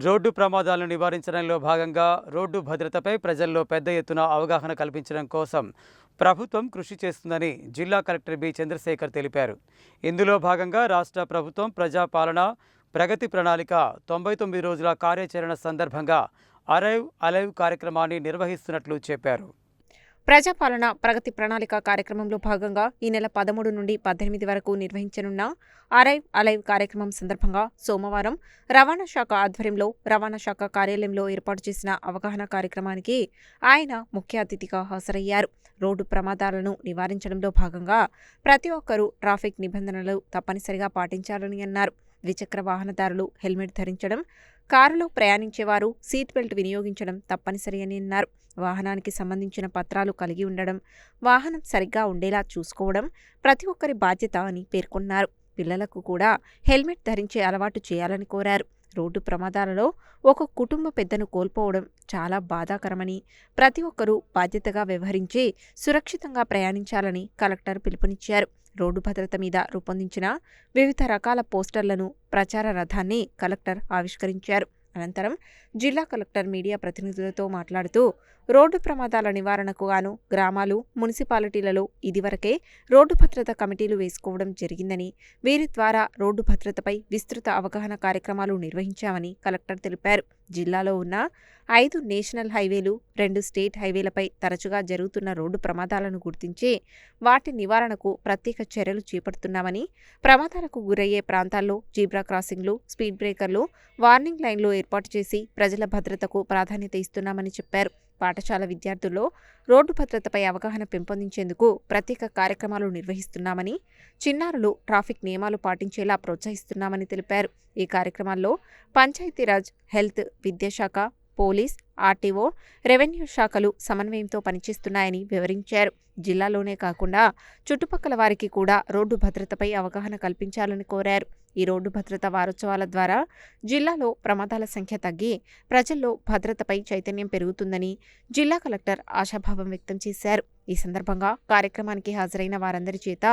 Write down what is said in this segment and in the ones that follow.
Road ప్రమాదాలను నివారించడంలో భాగంగా రోడ్డు భద్రతపై ప్రజల్లో పెద్ద ఎత్తున అవగాహన కల్పించడం కోసం ప్రభుత్వం కృషి చేస్తుందని జిల్లా కలెక్టర్ బి చంద్రశేఖర్ తెలిపారు. ఇందులో భాగంగా రాష్ట్ర ప్రభుత్వం ప్రజాపాలన ప్రగతి ప్రణాళిక 99 రోజుల కార్యాచరణ సందర్భంగా అరైవ్ అలైవ్ కార్యక్రమాన్ని నిర్వహిస్తున్నట్లు చెప్పారు. ప్రజాపాలన ప్రగతి ప్రణాళిక కార్యక్రమంలో భాగంగా ఈ నెల 13 నుండి 18 వరకు నిర్వహించనున్న అరైవ్ అలైవ్ కార్యక్రమం సందర్భంగా సోమవారం రవాణా శాఖ ఆధ్వర్యంలో రవాణా శాఖ కార్యాలయంలో ఏర్పాటు చేసిన అవగాహన కార్యక్రమానికి ఆయన ముఖ్య అతిథిగా హాజరయ్యారు. రోడ్డు ప్రమాదాలను నివారించడంలో భాగంగా ప్రతి ఒక్కరూ ట్రాఫిక్ నిబంధనలు తప్పనిసరిగా పాటించాలని అన్నారు. ద్విచక్ర వాహనదారులు హెల్మెట్ ధరించడం, కారులో ప్రయాణించేవారు సీట్ బెల్ట్ వినియోగించడం తప్పనిసరి అని అన్నారు. వాహనానికి సంబంధించిన పత్రాలు కలిగి ఉండడం, వాహనం సరిగ్గా ఉండేలా చూసుకోవడం ప్రతి ఒక్కరి బాధ్యత అని పేర్కొన్నారు. పిల్లలకు కూడా హెల్మెట్ ధరించే అలవాటు చేయాలని కోరారు. రోడ్డు ప్రమాదాలలో ఒక కుటుంబ పెద్దను కోల్పోవడం చాలా బాధాకరమని, ప్రతి ఒక్కరూ బాధ్యతగా వ్యవహరించి సురక్షితంగా ప్రయాణించాలని కలెక్టర్ పిలుపునిచ్చారు. రోడ్డు భద్రత మీద రూపొందించిన వివిధ రకాల పోస్టర్లను, ప్రచార రథాన్ని కలెక్టర్ ఆవిష్కరించారు. అనంతరం జిల్లా కలెక్టర్ మీడియా ప్రతినిధులతో మాట్లాడుతూ రోడ్డు ప్రమాదాల నివారణకు గాను గ్రామాలు, మున్సిపాలిటీలలో ఇదివరకే రోడ్డు భద్రత కమిటీలు వేసుకోవడం జరిగిందని, వీరి ద్వారా రోడ్డు భద్రతపై విస్తృత అవగాహన కార్యక్రమాలు నిర్వహించామని కలెక్టర్ తెలిపారు. జిల్లాలో ఉన్న 5 నేషనల్ హైవేలు, 2 స్టేట్ హైవేలపై తరచుగా జరుగుతున్న రోడ్డు ప్రమాదాలను గుర్తించి వాటి నివారణకు ప్రత్యేక చర్యలు చేపడుతున్నామని, ప్రమాదాలకు గురయ్యే ప్రాంతాల్లో జీబ్రా క్రాసింగ్లు, స్పీడ్ బ్రేకర్లు, వార్నింగ్ లైన్లు ఏర్పాటు చేసి ప్రజల భద్రతకు ప్రాధాన్యత ఇస్తున్నామని చెప్పారు. పాఠశాల విద్యార్థుల్లో రోడ్డు భద్రతపై అవగాహన పెంపొందించేందుకు ప్రత్యేక కార్యక్రమాలు నిర్వహిస్తున్నామని, చిన్నారులు ట్రాఫిక్ నియమాలు పాటించేలా ప్రోత్సహిస్తున్నామని తెలిపారు. ఈ కార్యక్రమాల్లో పంచాయతీరాజ్, హెల్త్, విద్యాశాఖ, పోలీస్, ఆర్టీఓ, రెవెన్యూ శాఖలు సమన్వయంతో పనిచేస్తున్నాయని వివరించారు. జిల్లాలోనే కాకుండా చుట్టుపక్కల వారికి కూడా రోడ్డు భద్రతపై అవగాహన కల్పించాలని కోరారు. ఈ రోడ్డు భద్రత వారోత్సవాల ద్వారా జిల్లాలో ప్రమాదాల సంఖ్య తగ్గి ప్రజల్లో భద్రతపై చైతన్యం పెరుగుతుందని జిల్లా కలెక్టర్ ఆశాభావం వ్యక్తం చేశారు. ఈ సందర్భంగా కార్యక్రమానికి హాజరైన వారందరి చేత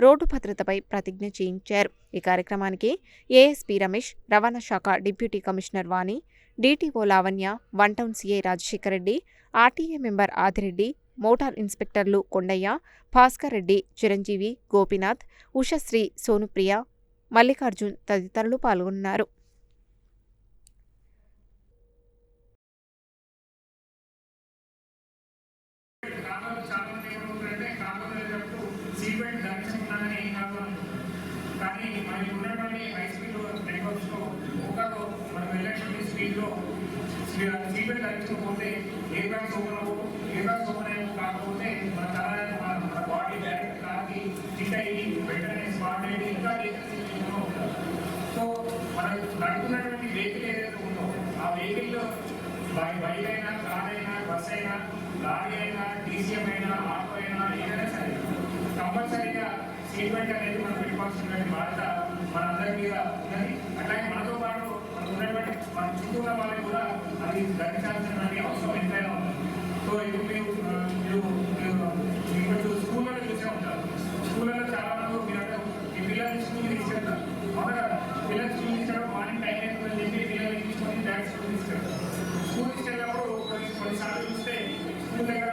రోడ్డు భద్రతపై ప్రతిజ్ఞ చేయించారు. ఈ కార్యక్రమానికి ఏఎస్పీ రమేష్, రవాణా శాఖ deputy commissioner Vani, DTO Lavanya, one town CI Rajasekhar Reddy, RTA member Adireddy, motor ఇన్స్పెక్టర్లు కొండయ్య, భాస్కర్ రెడ్డి, చిరంజీవి, గోపీనాథ్, ఉషశ్రీ, సోనుప్రియ, మల్లికార్జున్ తదితరులు పాల్గొన్నారు. సో మనం నడుపుతున్నటువంటి వెహికల్ ఏదైతే ఉందో ఆ వెహికల్లో బైక్ అయినా, కార్ అయినా, బస్ అయినా, లారీ అయినా, టీసీఎం అయినా, ఆటో అయినా, ఏదైనా సరే కంపల్సరీగా సీట్ బెల్ట్ అనేది మనం పెట్టుకోవాల్సినటువంటి బాధ్యత మనందరి మీద ఉన్నది. అట్లాగే మనతో పాటు మనకు ఉన్నటువంటి మన చుట్టూ ఉన్న వాళ్ళకి కూడా అది ధరించాల్సినటువంటి అవసరం ఎంతైనా ఉంది. సో ఇప్పుడు మీరు స్కూళ్ళలో చూసే ఉంటారు. స్కూళ్ళలో చాలా మంది మీరు మీ పిల్లల్ని స్కూల్ తీసుకెళ్తారు. అవునా కదా? పిల్లలు స్కూల్ తీసుకెళ్ళడం మార్నింగ్ టైం అవుతుందని చెప్పి పిల్లల్ని తీసుకొని డైరెక్ట్ స్కూల్ తీసుకెళ్తారు. స్కూల్ తీసుకెళ్ళినప్పుడు కొన్నిసార్లు చూస్తే స్కూల్ దగ్గర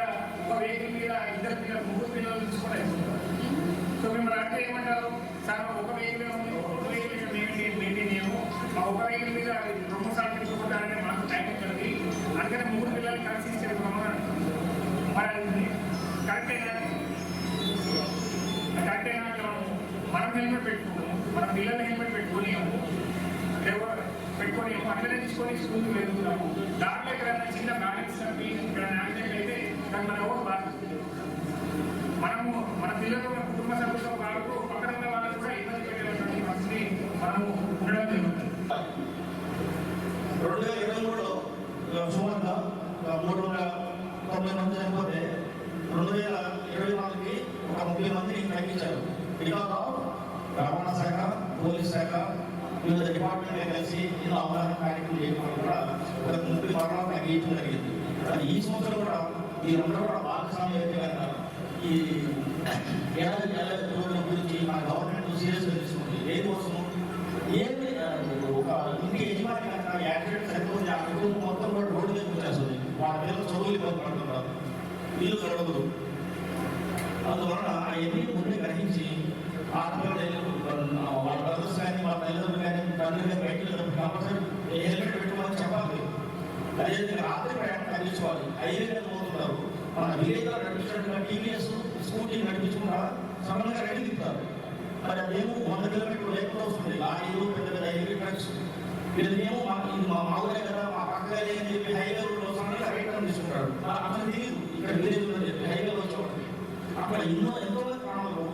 ఒక వెహికల్ మీద 2 పిల్లలు 3 పిల్లలు తీసుకొని అయిపోతారు. సో మిమ్మల్ని అంటే ఏమంటారు, సార్ ఒక వెహికల్ ఉంది, ఒక వెహికల్ మెయింటైన్ చేయము, ఆ ఒక వెహికల్ మీద 2 సార్లు తెచ్చుకుంటారనే మాకు టైం ఉంటుంది, అందుకని 3 పిల్లలు కలిసి తీసుకెళ్తాము అని మరి కరెక్టేనా? మనం హెల్మెట్ పెట్టుకున్నాము, మన పిల్లలు హెల్మెట్ పెట్టుకునేము, పెట్టుకొని అట్లనే తీసుకొని స్కూల్కి వెళ్తున్నాము. దాంట్లో ఎక్కడైనా చిన్న బ్యాలెన్స్ ఎక్కడైనా యాక్సిడెంట్ అయితే దాన్ని మన ఎవరు బాధిస్తుంది. మనము మన పిల్లలు, మన కుటుంబ సభ్యులతో పాటు పక్కన ఉన్న వాళ్ళకు కూడా ఇబ్బంది పెట్టేటువంటి పరిస్థితి మనము ఉండడం జరుగుతుంది. 2023లో సుమారుగా 390 మంది చనిపోతే 2024కి ఒక 30 మందిని తగ్గించారు. బికాస్ ఆఫ్ రవాణా శాఖ, పోలీస్ శాఖ, వివిధ డిపార్ట్మెంట్లు కలిసి ఇలా అవగాహన కార్యక్రమం చేయడం కూడా ఒక 30 మరణాలు తగ్గించడం జరిగింది. అది ఈ సంవత్సరం కూడా మీరందరూ కూడా భాగస్వామ్యం అయితే కనుక ఈ ఏడాది రోజుల గురించి మన గవర్నమెంట్ సీరియస్గా తీసుకుంటుంది. దేనికోసము ఏమి ఒక ఇంటి యజమాని కనుక యాక్సిడెంట్ సరిపోతుంది. ఆ కుటుంబం మొత్తం కూడా రోడ్డు మీద వచ్చేస్తుంది. వాళ్ళ పిల్లలు చదువులు ఇబ్బంది పడుతున్నారు, ఇల్లు గడవదు. అందువలన అవన్నీ ముందే గ్రహించి ఆడపిల్లలు వాళ్ళ బ్రదర్స్ కానీ వాళ్ళ తల్లిదండ్రులు కానీ తండ్రి కానీ బయటకు కంపల్సరీ హెల్మెట్ పెట్టుకోవాలని చెప్పాలి. అదేవిధంగా రాత్రి ప్రయాణం తగ్గించుకోవాలి. హైవే మీద పోతున్నారు, మన విలేజ్లో నడిపించినట్టుగా టీవీఎస్ స్కూటీ నడిపించుకుంటా సడన్గా రెడీ తిప్పుతారు. మరి అదేమో 100 కిలోమీటర్లు లేకుండా వస్తుంది. లారీలు పెద్ద పెద్ద హెవీ ట్రక్స్ వీళ్ళేమో ఇది మా మామూలే కదా, మా పక్కగా లేని చెప్పి హైవే రోడ్లో సడన్గా రైట్ టర్న్ తీసుకుంటాడు. అతను తెలియదు ఇక్కడ విలేజ్ ఉందని చెప్పి హైవేలో వచ్చేవాడు. అక్కడ ఎంతో ప్రాణాలు